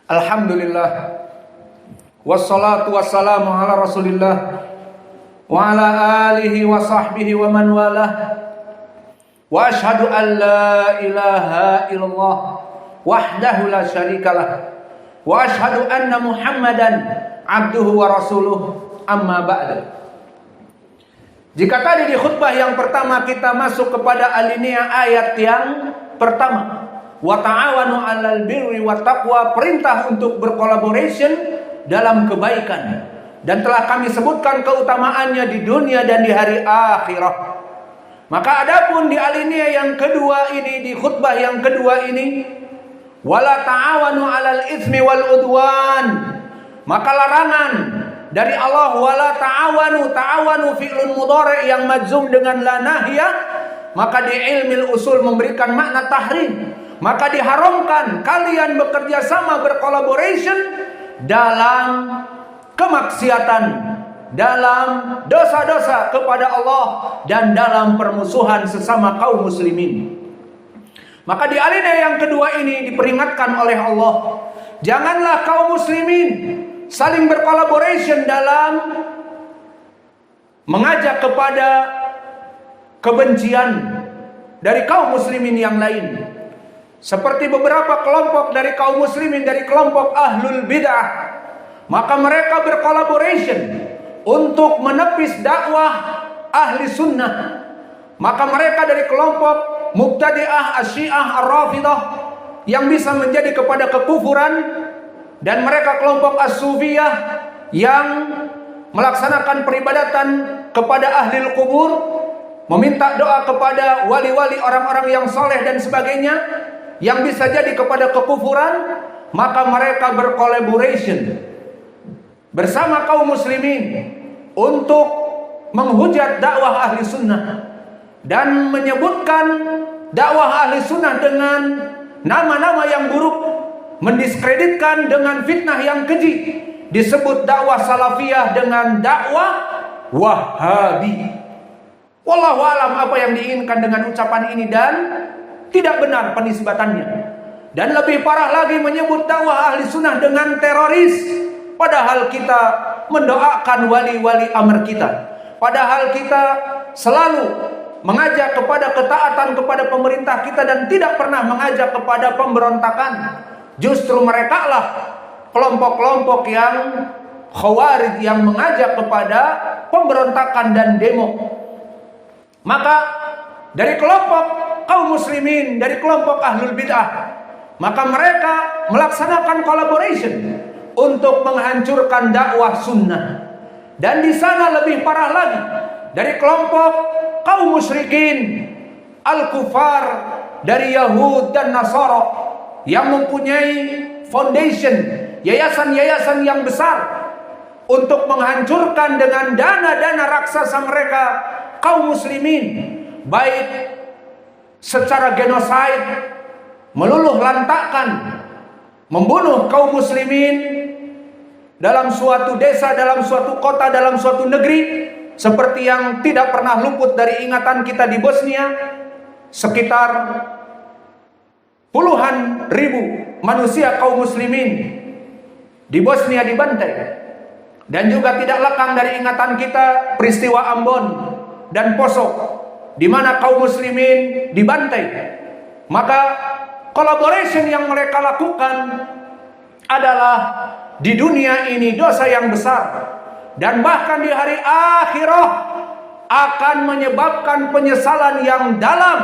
Alhamdulillah, wassalatu wassalamu ala rasulillah wa ala alihi wa sahbihi wa man walah. Wa ashhadu an la ilaha illallah wahdahu la syarikalah wa ashhadu anna muhammadan abduhu wa rasuluh, amma ba'du. Jika tadi di khutbah yang pertama kita masuk kepada alinea ayat yang pertama, wa ta'awanu 'alal birri wat taqwa, perintah untuk berkolaborasi dalam kebaikan, dan telah kami sebutkan keutamaannya di dunia dan di hari akhirah. Maka adapun di alinea yang kedua ini, di khutbah yang kedua ini, wala ta'awanu 'alal itsmi wal udwan, maka larangan dari Allah, wala ta'awanu fi'lun mudhari' yang majzum dengan la nahya, maka di ilmu usul memberikan makna tahrim. Maka diharamkan kalian bekerja sama, berkolaborasi dalam kemaksiatan, dalam dosa-dosa kepada Allah, dan dalam permusuhan sesama kaum muslimin. Maka di alinea yang kedua ini diperingatkan oleh Allah, janganlah kaum muslimin saling berkolaborasi dalam mengajak kepada kebencian dari kaum muslimin yang lain. Seperti beberapa kelompok dari kaum muslimin, dari kelompok ahlul bid'ah, maka mereka berkolaborasi untuk menepis dakwah ahli sunnah. Maka mereka dari kelompok mubtadi'ah, asyiah, ar-rafidah yang bisa menjadi kepada kekufuran, dan mereka kelompok as-sufiyah yang melaksanakan peribadatan kepada ahli kubur, meminta doa kepada wali-wali, orang-orang yang soleh dan sebagainya, yang bisa jadi kepada kekufuran. Maka mereka berkolaborasi bersama kaum muslimin untuk menghujat dakwah ahli sunnah dan menyebutkan dakwah ahli sunnah dengan nama-nama yang buruk, mendiskreditkan dengan fitnah yang keji. Disebut dakwah salafiyah dengan dakwah wahabi. Wallahu alam apa yang diinginkan dengan ucapan ini, dan tidak benar penisbatannya. Dan lebih parah lagi menyebut dakwah ahli sunnah dengan teroris, padahal kita mendoakan wali-wali amr kita, padahal kita selalu mengajak kepada ketaatan kepada pemerintah kita dan tidak pernah mengajak kepada pemberontakan. Justru mereka lah kelompok-kelompok yang khawarij yang mengajak kepada pemberontakan dan demo. Maka dari kelompok kaum muslimin, dari kelompok ahlul bid'ah, maka mereka melaksanakan collaboration untuk menghancurkan dakwah sunnah. Dan di sana lebih parah lagi, dari kelompok kaum musyrikin, al-kufar, dari Yahud dan Nasara, yang mempunyai foundation, yayasan-yayasan yang besar untuk menghancurkan dengan dana-dana raksasa mereka kaum muslimin, baik secara genosid, meluluh lantakkan, membunuh kaum muslimin dalam suatu desa, dalam suatu kota, dalam suatu negeri, seperti yang tidak pernah luput dari ingatan kita di Bosnia. Sekitar puluhan ribu manusia kaum muslimin di Bosnia dibantai. Dan juga tidak lekang dari ingatan kita peristiwa Ambon dan Poso, di mana kaum muslimin dibantai. Maka collaboration yang mereka lakukan adalah di dunia ini dosa yang besar, dan bahkan di hari akhirah akan menyebabkan penyesalan yang dalam,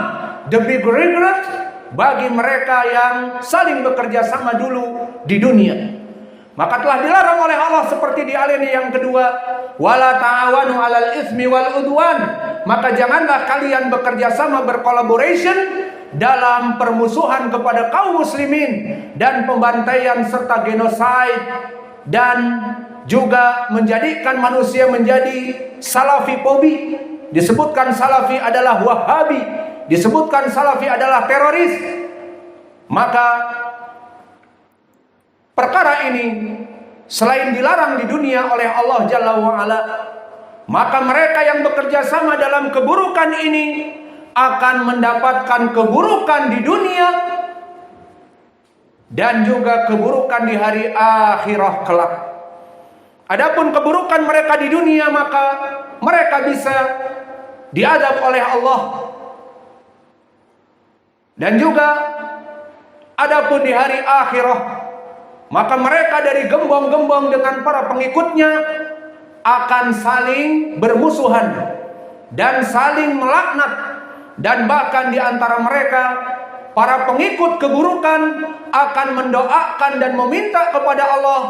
the big regret, bagi mereka yang saling bekerja sama dulu di dunia. Maka telah dilarang oleh Allah seperti di alinea yang kedua, wala ta'awanu 'alal itsmi wal udwan, maka janganlah kalian bekerja sama, berkolaborasi dalam permusuhan kepada kaum muslimin dan pembantaian serta genosid, dan juga menjadikan manusia menjadi salafi pobi. Disebutkan salafi adalah wahabi, disebutkan salafi adalah teroris. Maka perkara ini selain dilarang di dunia oleh Allah Jalla wa'ala, maka mereka yang bekerja sama dalam keburukan ini akan mendapatkan keburukan di dunia dan juga keburukan di hari akhirah kelak. Adapun keburukan mereka di dunia, maka mereka bisa diadab oleh Allah. Dan juga adapun di hari akhirah, maka mereka dari gembong-gembong dengan para pengikutnya akan saling bermusuhan dan saling melaknat, dan bahkan di antara mereka para pengikut keburukan akan mendoakan dan meminta kepada Allah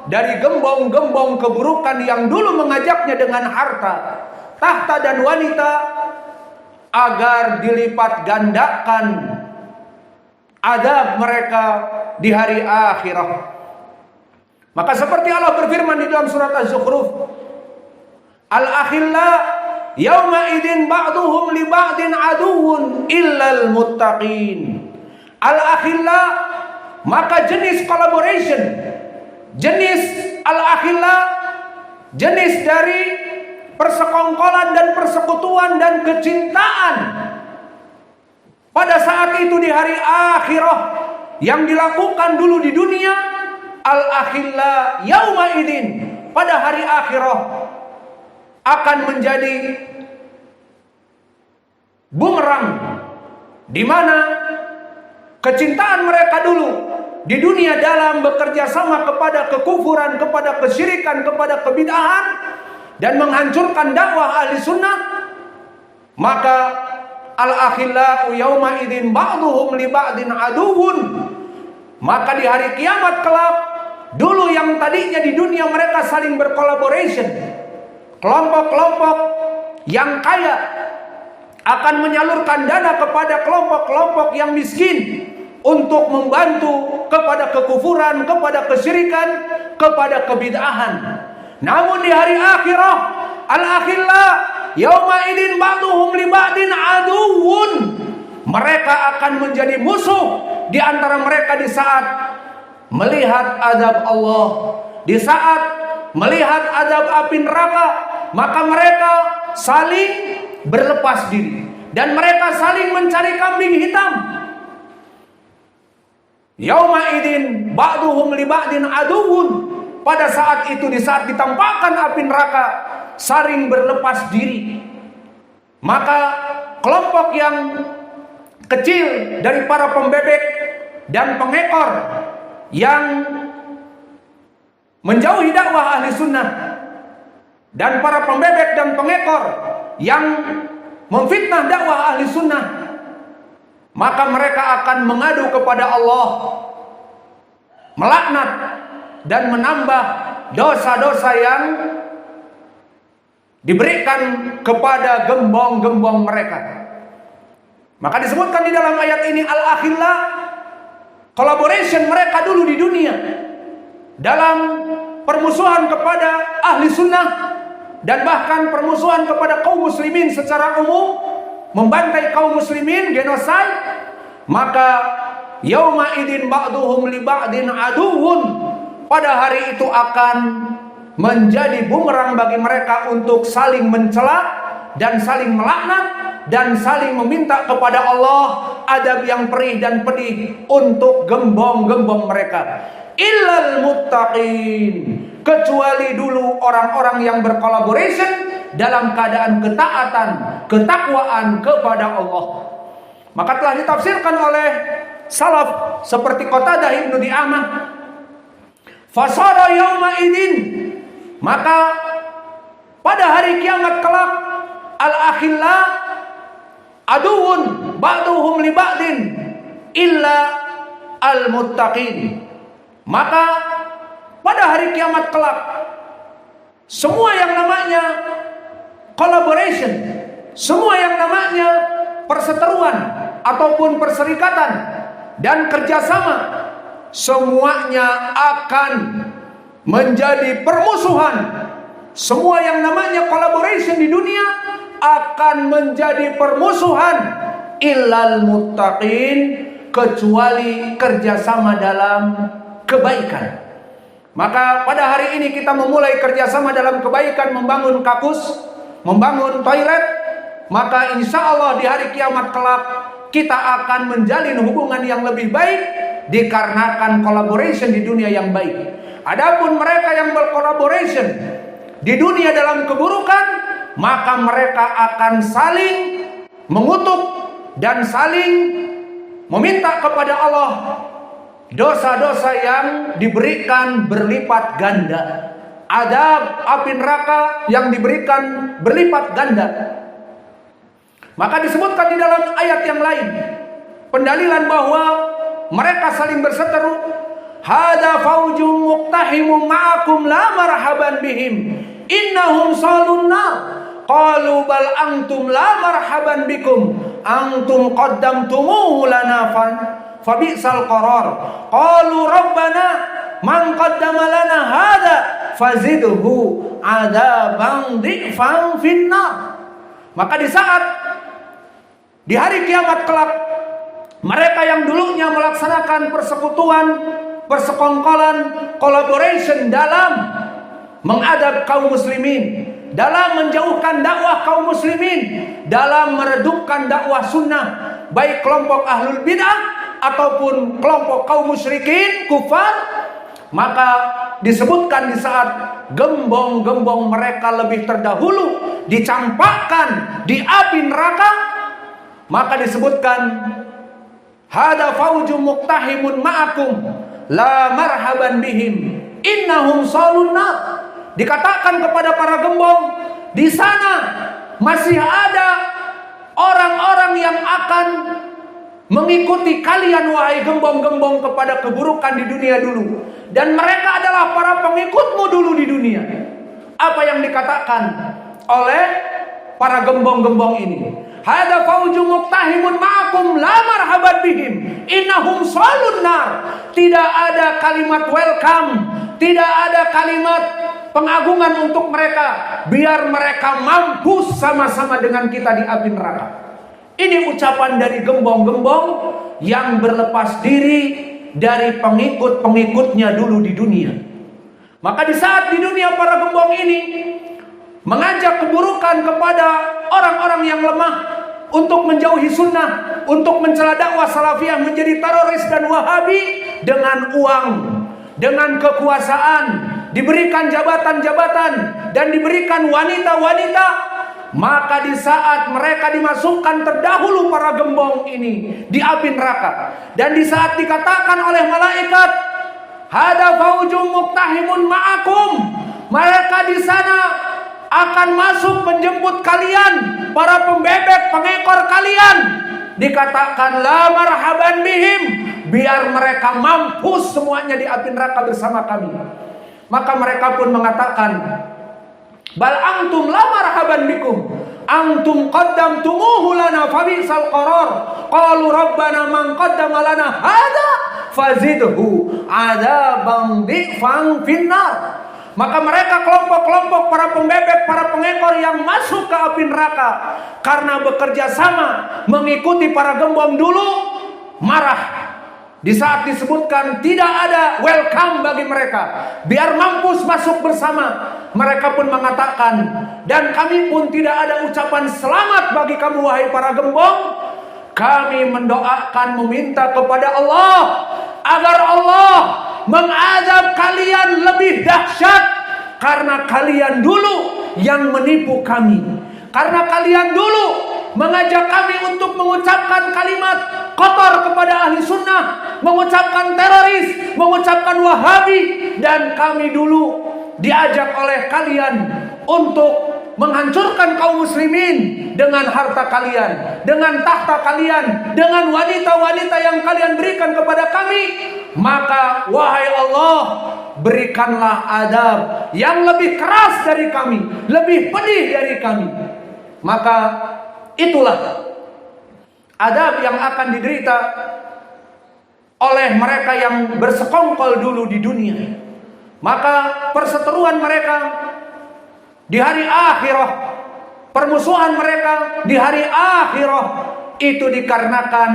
dari gembong-gembong keburukan yang dulu mengajaknya dengan harta, tahta dan wanita, agar dilipat gandakan adab mereka di hari akhirah. Maka seperti Allah berfirman di dalam surat Az-Zukhruf, Al-akhilla yauma idin ba'duhum li ba'din aduwwun illal muttaqin. Al-akhilla, maka jenis collaboration, jenis al-akhilla, jenis dari persekongkolan dan persekutuan dan kecintaan pada saat itu di hari akhirah yang dilakukan dulu di dunia, al-akhilla yauma idin, pada hari akhirah akan menjadi bumerang, di mana kecintaan mereka dulu di dunia dalam bekerja sama kepada kekufuran, kepada kesyirikan, kepada kebid'ahan dan menghancurkan dakwah ahli sunnah, maka al-akhillau yauma idzin ba'duhum li ba'din aduwwun, maka di hari kiamat kelak, dulu yang tadinya di dunia mereka saling berkolaborasi, kelompok-kelompok yang kaya akan menyalurkan dana kepada kelompok-kelompok yang miskin untuk membantu kepada kekufuran, kepada kesyirikan, kepada kebid'ahan. Namun di hari akhirah, al-akhilla yauma idin ba'duhum li ba'din aduwwun, mereka akan menjadi musuh di antara mereka di saat melihat azab Allah, di saat melihat azab api neraka, maka mereka saling berlepas diri dan mereka saling mencari kambing hitam. Yauma idin ba'duhum li ba'din aduwwun, pada saat itu, di saat ditampakkan api neraka, saling berlepas diri. Maka kelompok yang kecil dari para pembebek dan pengekor yang menjauhi dakwah ahli sunnah, dan para pembebek dan pengekor yang memfitnah dakwah ahli sunnah, maka mereka akan mengadu kepada Allah, melaknat dan menambah dosa-dosa yang diberikan kepada gembong-gembong mereka. Maka disebutkan di dalam ayat ini al-akhilla, collaboration mereka dulu di dunia dalam permusuhan kepada ahli sunnah dan bahkan permusuhan kepada kaum muslimin secara umum, membantai kaum muslimin, genocide. Maka yauma idin ba'duhum li ba'din aduwwun, pada hari itu akan menjadi bumerang bagi mereka untuk saling mencela dan saling melaknat dan saling meminta kepada Allah adab yang perih dan pedih untuk gembong-gembong mereka. Illal muttaqin, kecuali dulu orang-orang yang berkolaborasi dalam keadaan ketaatan, ketakwaan kepada Allah. Maka telah ditafsirkan oleh salaf seperti Qatadah Ibnu Di'amah, fasara yauma idin, maka pada hari kiamat kelak, al-akhilla aduwwun ba'duhum li ba'din illa al-muttaqin. Maka pada hari kiamat kelak, semua yang namanya collaboration, semua yang namanya perseteruan ataupun perserikatan dan kerjasama, semuanya akan menjadi permusuhan. Semua yang namanya collaboration di dunia akan menjadi permusuhan, illal muttaqin, kecuali kerjasama dalam kebaikan. Maka pada hari ini kita memulai kerjasama dalam kebaikan, membangun kampus, membangun toilet. Maka insya Allah di hari kiamat kelak kita akan menjalin hubungan yang lebih baik dikarenakan collaboration di dunia yang baik. Adapun mereka yang bercollaboration di dunia dalam keburukan, maka mereka akan saling mengutuk dan saling meminta kepada Allah dosa-dosa yang diberikan berlipat ganda. Adab api neraka yang diberikan berlipat ganda. Maka disebutkan di dalam ayat yang lain pendalilan bahwa mereka saling berseteru. Hada faujum muqtahimun ma'akum la marhaban bihim innahum salun nar. Qalu bal antum la marhaban bikum antum qaddamtumuhu lana fa bi'sal qarar. Qalu rabbana man qaddama lana hada fazidhu adaban dhifan finnar. Maka di saat di hari kiamat kelak, mereka yang dulunya melaksanakan persekutuan, persekongkolan, collaboration dalam mengadab kaum muslimin, dalam menjauhkan dakwah kaum muslimin, dalam meredupkan dakwah sunnah, baik kelompok ahlul bid'ah ataupun kelompok kaum musyrikin kufar, maka disebutkan di saat gembong-gembong mereka lebih terdahulu dicampakkan di api neraka, maka disebutkan hada faujum muqtahimun ma'akum la marhaban bihim innahum salun nar. Dikatakan kepada para gembong, di sana masih ada orang-orang yang akan mengikuti kalian wahai gembong-gembong kepada keburukan di dunia dulu, dan mereka adalah para pengikutmu dulu di dunia. Apa yang dikatakan oleh para gembong-gembong ini? Hada faujum muqtahimun ma'akum la marhaban bihim innahum salun nar. Tidak ada kalimat welcome, tidak ada kalimat pengagungan untuk mereka, biar mereka mampus sama-sama dengan kita di api neraka. Ini ucapan dari gembong-gembong yang berlepas diri dari pengikut-pengikutnya dulu di dunia. Maka di saat di dunia para gembong ini mengajak keburukan kepada orang-orang yang lemah untuk menjauhi sunnah, untuk mencela dakwah salafiyah menjadi teroris dan wahabi dengan uang, dengan kekuasaan, diberikan jabatan-jabatan dan diberikan wanita-wanita. Maka di saat mereka dimasukkan terdahulu para gembong ini di api neraka, dan di saat dikatakan oleh malaikat hada faujum muqtahimun ma'akum, mereka di sana akan masuk menjemput kalian, para pembebek pengekor kalian, dikatakan la marhaban bihim, biar mereka mampus semuanya di api neraka bersama kami. Maka mereka pun mengatakan bal antum la marhaban bikum antum qaddamtumuhu lana fa bi'sal qarar. Qalu rabbana man qaddama lana hada fazidhu adaban dhifan finnar. Maka mereka kelompok-kelompok para pembebek, para pengekor yang masuk ke api neraka karena bekerja sama mengikuti para gembong dulu, marah di saat disebutkan tidak ada welcome bagi mereka, biar mampus masuk bersama. Mereka pun mengatakan, dan kami pun tidak ada ucapan selamat bagi kamu wahai para gembong. Kami mendoakan, meminta kepada Allah agar Allah mengazab kalian lebih dahsyat, karena kalian dulu yang menipu kami, karena kalian dulu mengajak kami untuk mengucapkan kalimat kotor kepada ahli sunnah, mengucapkan teroris, mengucapkan wahabi, dan kami dulu diajak oleh kalian untuk menghancurkan kaum muslimin dengan harta kalian, dengan tahta kalian, dengan wanita-wanita yang kalian berikan kepada kami. Maka wahai Allah, berikanlah adab yang lebih keras dari kami, lebih pedih dari kami. Maka itulah adab yang akan diderita oleh mereka yang bersekongkol dulu di dunia. Maka perseteruan mereka di hari akhirah, permusuhan mereka di hari akhirah, itu dikarenakan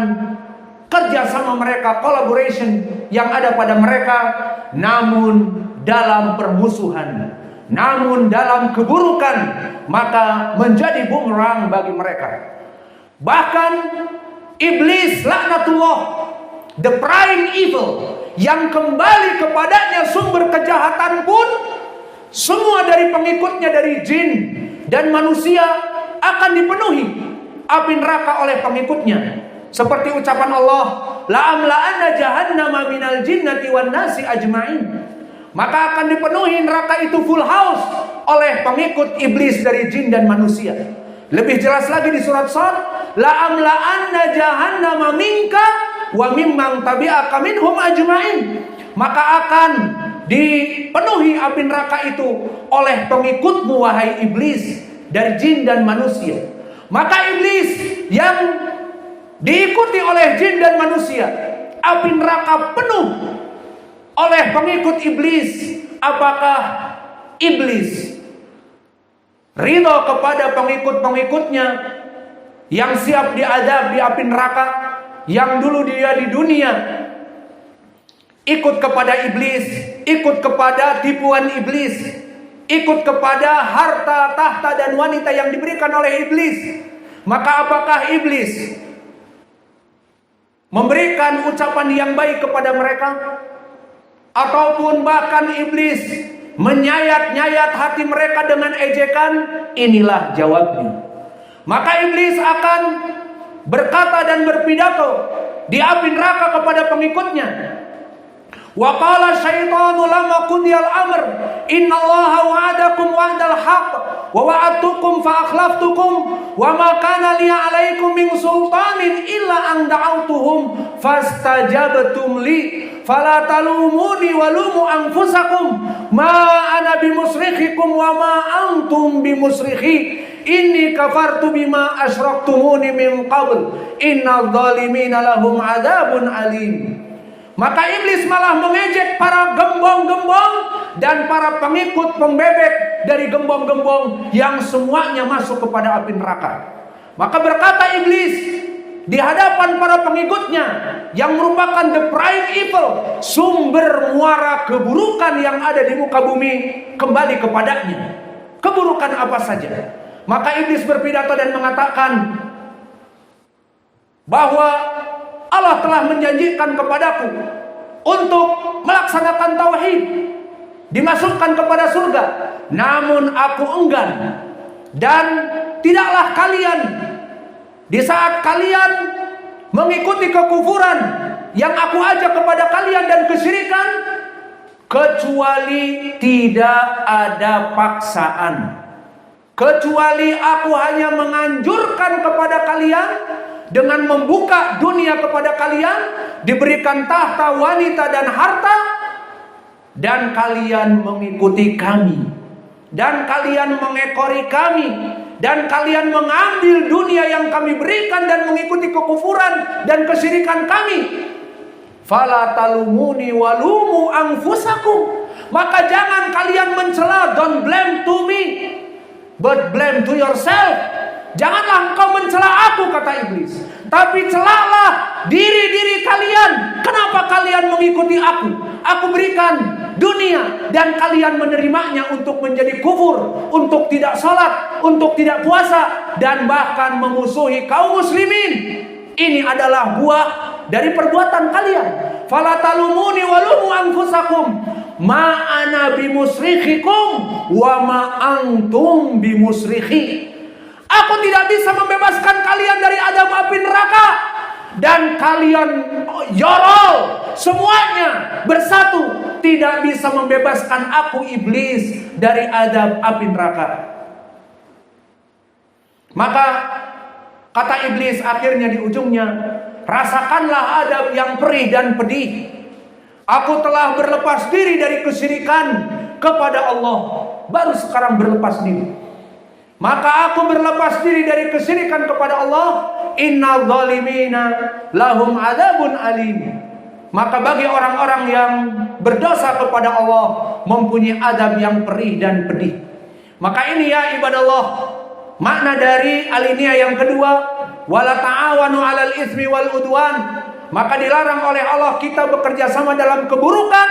kerjasama mereka, collaboration yang ada pada mereka, namun dalam permusuhan, namun dalam keburukan, maka menjadi bumerang bagi mereka. Bahkan iblis laknatullah the prime evil, yang kembali kepadanya sumber kejahatan pun, semua dari pengikutnya dari jin dan manusia akan dipenuhi api neraka oleh pengikutnya. Seperti ucapan Allah, la'amla'anna jahannama minal jinnati wan nasi ajma'in. Maka akan dipenuhi neraka itu full house oleh pengikut iblis dari jin dan manusia. Lebih jelas lagi di surat Shad, la'amla'anna jahannama minka wa mimman tabi'aka minhum ajma'in. Maka akan dipenuhi api neraka itu oleh pengikutmu wahai iblis dari jin dan manusia. Maka iblis yang diikuti oleh jin dan manusia, api neraka penuh oleh pengikut iblis. Apakah iblis ridho kepada pengikut-pengikutnya yang siap diazab di api neraka, yang dulu dia di dunia ikut kepada iblis, ikut kepada tipuan iblis, ikut kepada harta, tahta dan wanita yang diberikan oleh iblis? Maka apakah iblis memberikan ucapan yang baik kepada mereka? Ataupun bahkan iblis menyayat-nyayat hati mereka dengan ejekan? Inilah jawabnya. Maka iblis akan berkata dan berpidato di api neraka kepada pengikutnya. Wa qala syaitanu lamma qudiyal amr innallaha wa'adakum wa'dal haqq wa wa'adtukum fa akhlaftukum wa ma kana li 'alaikum min sultanin illa an da'awtuhum fastajabtum li fala talumuni wa lumu anfusakum ma ana bimusrikhikum wa ma antum bimusrikhi inni kafartu bima asyraktumuni min qabl innadh dhalimina lahum 'adzabun alim. Maka iblis malah mengejek para gembong-gembong dan para pengikut pembebek dari gembong-gembong yang semuanya masuk kepada api neraka. Maka berkata iblis di hadapan para pengikutnya yang merupakan the prime evil, sumber muara keburukan yang ada di muka bumi, kembali kepadanya. Keburukan apa saja? Maka iblis berpidato dan mengatakan bahwa Allah telah menjanjikan kepadaku untuk melaksanakan tauhid, dimasukkan kepada surga. Namun aku enggan, dan tidaklah kalian di saat kalian mengikuti kekufuran yang aku ajak kepada kalian dan kesyirikan, kecuali tidak ada paksaan, kecuali aku hanya menganjurkan kepada kalian dengan membuka dunia kepada kalian, diberikan tahta, wanita dan harta, dan kalian mengikuti kami, dan kalian mengekori kami, dan kalian mengambil dunia yang kami berikan dan mengikuti kekufuran dan kesyirikan kami. Fala talumuni walumu anfusakum. Maka jangan kalian mencela, don't blame to me, but blame to yourself. Janganlah engkau mencela aku, kata iblis, tapi celalah diri-diri kalian. Kenapa kalian mengikuti aku? Aku berikan dunia dan kalian menerimanya untuk menjadi kufur, untuk tidak salat, untuk tidak puasa, dan bahkan memusuhi kaum muslimin. Ini adalah buah dari perbuatan kalian. Fala talumuni walumu anfusakum ma ana bimusrikhikum wa ma antum bimusrikhi. Aku tidak bisa membebaskan kalian dari adab api neraka, dan kalian yorol semuanya bersatu tidak bisa membebaskan aku iblis dari adab api neraka. Maka kata iblis akhirnya di ujungnya, rasakanlah adab yang perih dan pedih. Aku telah berlepas diri dari kesyirikan kepada Allah, baru sekarang berlepas diri. Maka aku berlepas diri dari kesyirikan kepada Allah. Innal zalimina lahum adzabun alim. Maka bagi orang-orang yang berdosa kepada Allah mempunyai adab yang perih dan pedih. Maka ini ya ibadallah, makna dari alinea yang kedua, wala ta'awanu 'alal itsmi wal udwan. Maka dilarang oleh Allah kita bekerja sama dalam keburukan,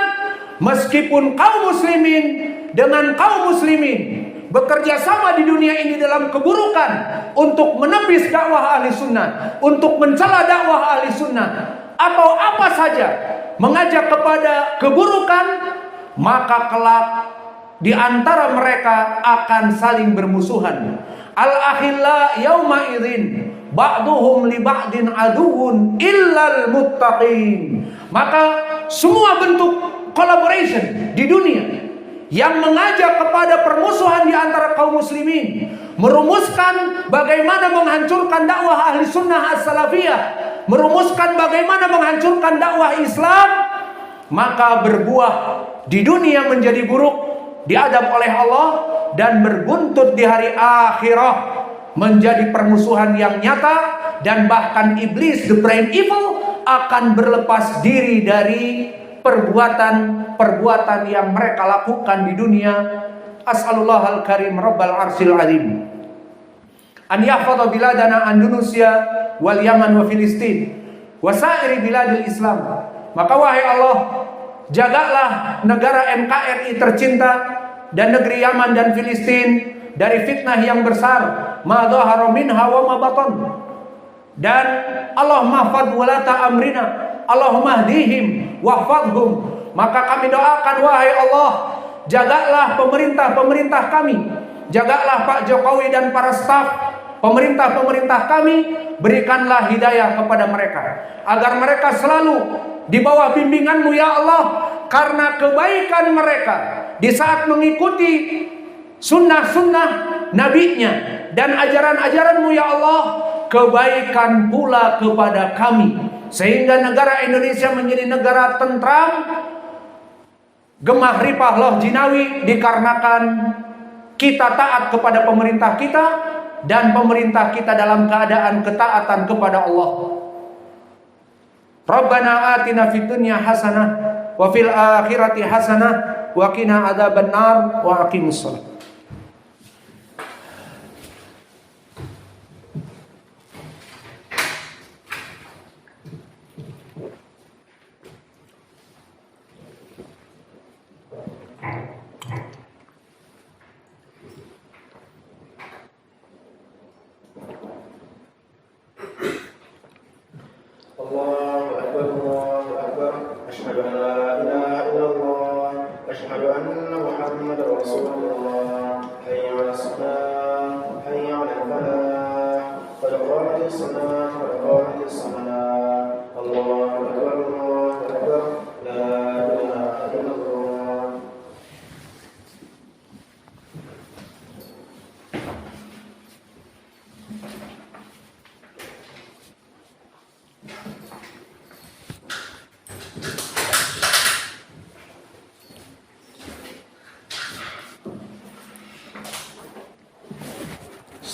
meskipun kaum muslimin dengan kaum muslimin bekerja sama di dunia ini dalam keburukan untuk menepis dakwah ahli sunnah, untuk mencela dakwah ahli sunnah. atau apa saja mengajak kepada keburukan, maka kelak di antara mereka akan saling bermusuhan. Al-akhilla yauma idzin ba'duhum li ba'din aduwwun illal muttaqin. Maka semua bentuk collaboration di dunia yang mengajak kepada permusuhan di antara kaum muslimin, merumuskan bagaimana menghancurkan dakwah ahli sunnah as-salafiyah, merumuskan bagaimana menghancurkan dakwah Islam, maka berbuah di dunia menjadi buruk, diadab oleh Allah, dan berbuntut di hari akhirah menjadi permusuhan yang nyata. Dan bahkan iblis, the brain evil, akan berlepas diri dari perbuatan yang mereka lakukan di dunia. As'alullah al-karim rabbal arsil azim an yahfadha biladana Andalusia wal Yaman wa Filistin wa sairi biladil Islam. Maka wahai Allah, jagalah negara NKRI tercinta dan negeri Yaman dan Filistin dari fitnah yang besar, ma dhahara minha wa ma batan. Dan Allahumma fadh walata amrina, Allahumma hdihim wahfadhum. Maka kami doakan, wahai Allah, jagalah pemerintah kami, jagalah Pak Jokowi dan para staf pemerintah kami, berikanlah hidayah kepada mereka agar mereka selalu di bawah bimbingan-Mu ya Allah, karena kebaikan mereka di saat mengikuti sunnah-sunnah nabinya dan ajaran-ajaran-Mu ya Allah, kebaikan pula kepada kami, sehingga negara Indonesia menjadi negara tentram, gemah ripah loh jinawi, dikarenakan kita taat kepada pemerintah kita dan pemerintah kita dalam keadaan ketaatan kepada Allah. Rabbana atina fid dunya hasanah wa fil akhirati hasanah wa qina adzabannar wa aqimus shalah.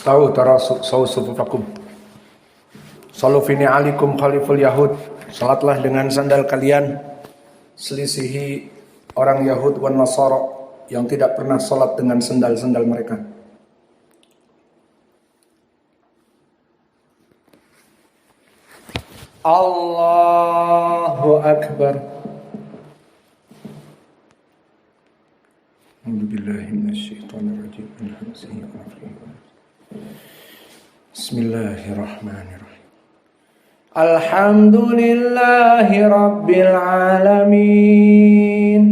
Tahu tarasuk sawsufakum. Sallu fi ni'alikum khaliful yahud. Salatlah dengan sandal kalian, selisihi orang Yahud wan Nasara yang tidak pernah salat dengan sandal-sandal mereka. Allahu akbar. A'udzubillahi minasyaitonir rajim. Bismillahirrahmanirrahim. Alhamdulillahi rabbil alamin.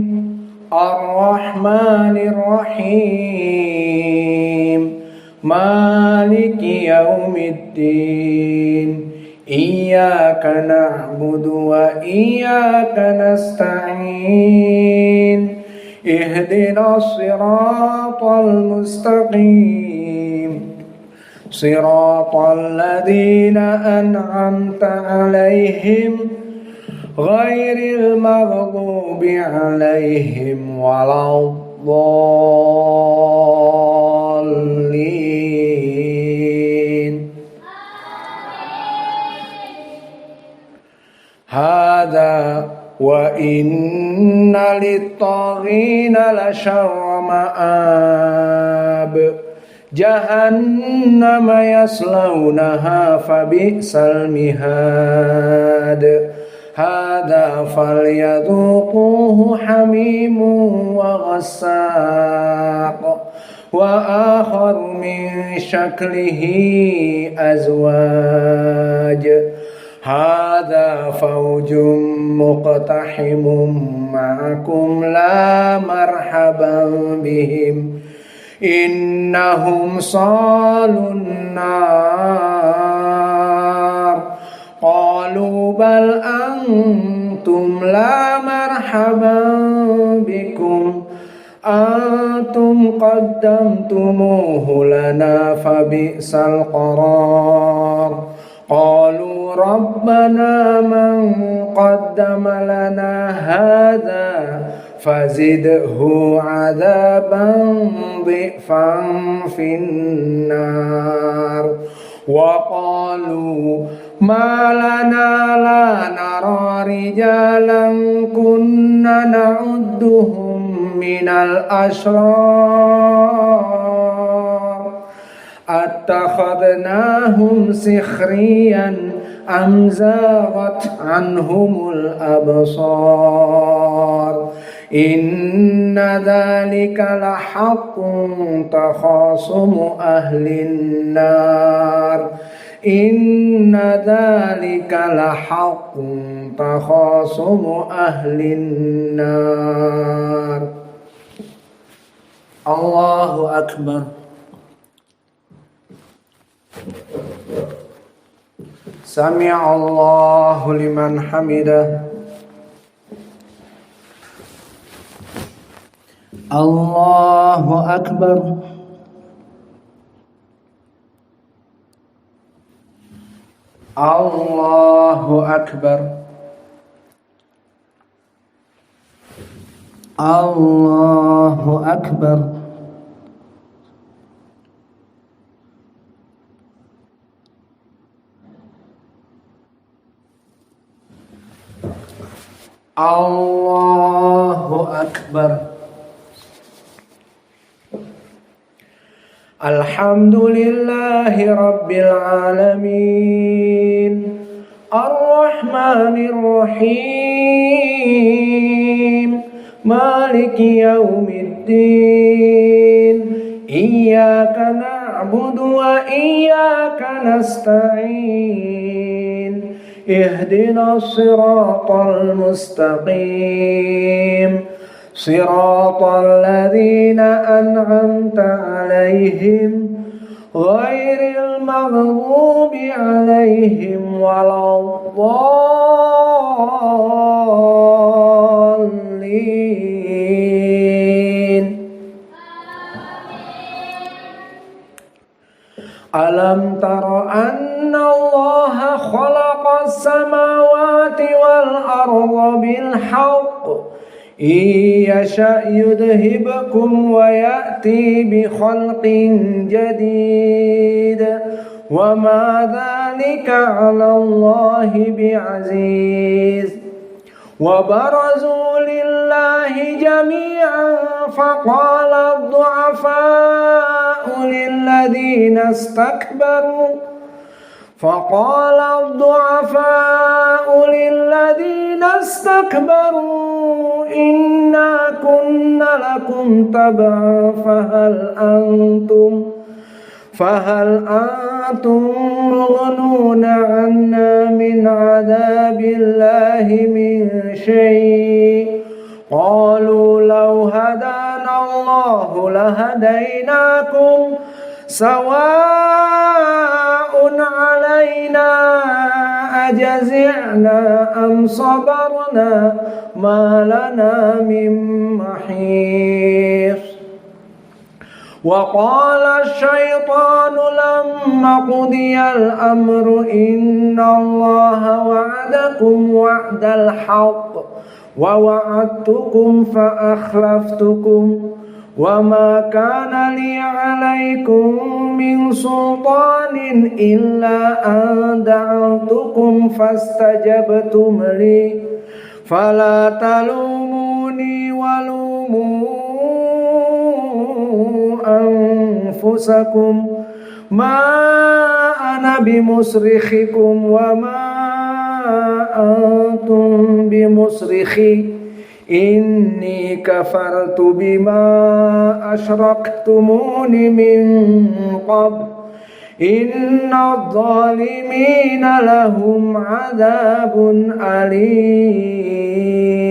Ar-Rahmanir Rahim. Maliki yaumiddin. Iyyaka na'budu wa iyyaka nasta'in. Ihdinas siratal mustaqim. Siratal ladzina an'amta 'alaihim ghairil maghdubi 'alaihim waladdallin. Hadza wa inna lit-taghina lasyarra ma'ab. Jahannama yaslaunaha fabi'sal mihad. Hadza falyadhuquhu hamimun wa ghassaq wa akhar min shaklihi azwaj. hadza faujum muqtahimum ma'akum la marhaban bihim innahum salun nar qalu bal antum la marhaban bikum antum qaddamtumuhu lana fabi'sal qarar qalu rabbana man qaddama lana hadza fazidhu adzaban dhifan finnar wa qalu ma lana la nara rijalan kunna na'udduhum minal ashrar attakhadnahum sikhriyan am zaghat anhumul absar inna dhalika lahaqqun takhasumu ahlin nar inna dhalika lahaqqun takhasumu ahlin nar. Allahu akbar. Sami'allahu liman hamidah. Allahu akbar. Allahu akbar. Allahu akbar. Allahu akbar. Alhamdulillahi rabbil alamin arrahmanir rahim maliki yaumiddin iyyaka na'budu wa iyyaka nasta'in ihdinas siratal mustaqim siratal ladzina an'amta 'alaihim ghairil maghdubi 'alaihim waladdallin. Alam tara anna Allaha khalaqas samawati wal arda bil haqq yasha' yudhibkum wa ya'ti bi khalqin jadid wa ma dhalika 'ala Allahi bi'aziz wa barazu lillahi jami'an faqala ad-du'afa'u lilladhina istakbaru فقال الضعفاء للذين استكبروا إنا كنا لكم تبعا فهل أنتم مغنون عنا من عذاب الله من شيء قالوا لو هدانا الله لهديناكم سواء علينا أجزعنا أم صبرنا ما لنا من محيص وقال الشيطان لما قضي الأمر إن الله وعدكم وعد الحق ووعدتكم فأخلفتكم وما كان لي عليكم من سلطان إلا أن دعوتكم فاستجبتم لي فلا تلوموني ولوموا أنفسكم ما أنا بمصرخكم وما أنتم بمصرخي إني كفرت بما أشركتمون من قبل Inna zalimina lahum azabun alim.